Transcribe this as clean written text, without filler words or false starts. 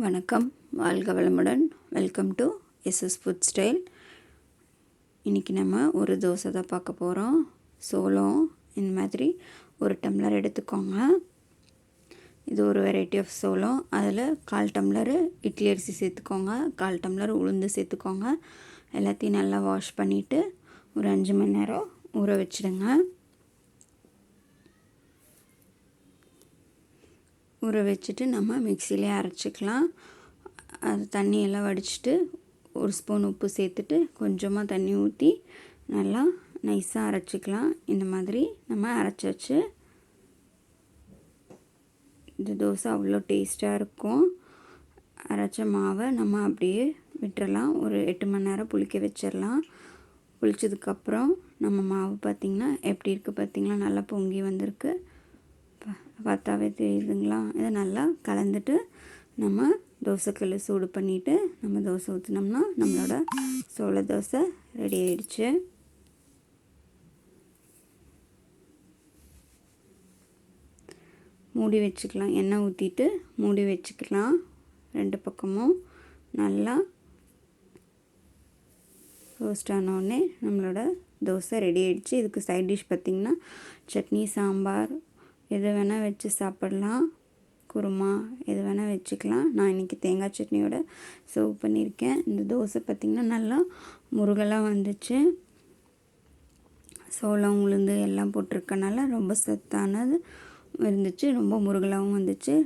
வணக்கம், வாழ்க வளமுடன். Welcome to SS food style. இன்றைக்கி நம்ம ஒரு தோசை தான் பார்க்க போகிறோம். சோளம் இந்த மாதிரி ஒரு டம்ளர் எடுத்துக்கோங்க. இது ஒரு வெரைட்டி ஆஃப் சோளம். அதில் 1/4 டம்ளர் இட்லி அரிசி சேர்த்துக்கோங்க, 1/4 டம்ளர் உளுந்து சேர்த்துக்கோங்க. எல்லாத்தையும் நல்லா வாஷ் பண்ணிவிட்டு ஒரு 5 மணி நேரம் ஊற வச்சுடுங்க. ஊற வச்சுட்டு நம்ம மிக்சியிலே அரைச்சிக்கலாம். அது தண்ணியெல்லாம் வடிச்சிட்டு ஒரு ஸ்பூன் உப்பு சேர்த்துட்டு கொஞ்சமாக தண்ணி ஊற்றி நல்லா நைஸாக அரைச்சிக்கலாம். இந்த மாதிரி நம்ம அரைச்சாச்சு. இந்த தோசை அவ்வளோ டேஸ்ட்டாக இருக்கும். அரைச்ச மாவை நம்ம அப்படியே விட்டுறலாம். ஒரு 8 மணி நேரம் புளிக்க வச்சிடலாம். புளிச்சதுக்கப்புறம் நம்ம மாவு பார்த்திங்கன்னா எப்படி இருக்குது பார்த்திங்களா, நல்லா பொங்கி வந்திருக்கு. பார்த்தாவே தெரியுதுங்களா. இதை நல்லா கலந்துட்டு நம்ம தோசைக்கல்லை சூடு பண்ணிவிட்டு நம்ம தோசை ஊற்றினோம்னா நம்மளோட சோள தோசை ரெடி ஆயிடுச்சு. மூடி வச்சுக்கலாம். எண்ணெய் ஊற்றிட்டு மூடி வச்சுக்கலாம். 2 பக்கமும் நல்லா ரோஸ்ட் ஆனோடனே நம்மளோட தோசை ரெடி ஆயிடுச்சு. இதுக்கு சைட் டிஷ் பார்த்திங்கன்னா சட்னி, சாம்பார் எது வேணால் வச்சு சாப்பிட்லாம். குருமா எது வேணால் வச்சுக்கலாம். நான் இன்றைக்கி தேங்காய் சட்னியோட சர்வ் பண்ணியிருக்கேன். இந்த தோசை பார்த்திங்கன்னா நல்லா முருகலாக வந்துச்சு. சோளம், உளுந்து எல்லாம் போட்டிருக்கனால ரொம்ப சத்தானது இருந்துச்சு. ரொம்ப முருகலாகவும் வந்துச்சு.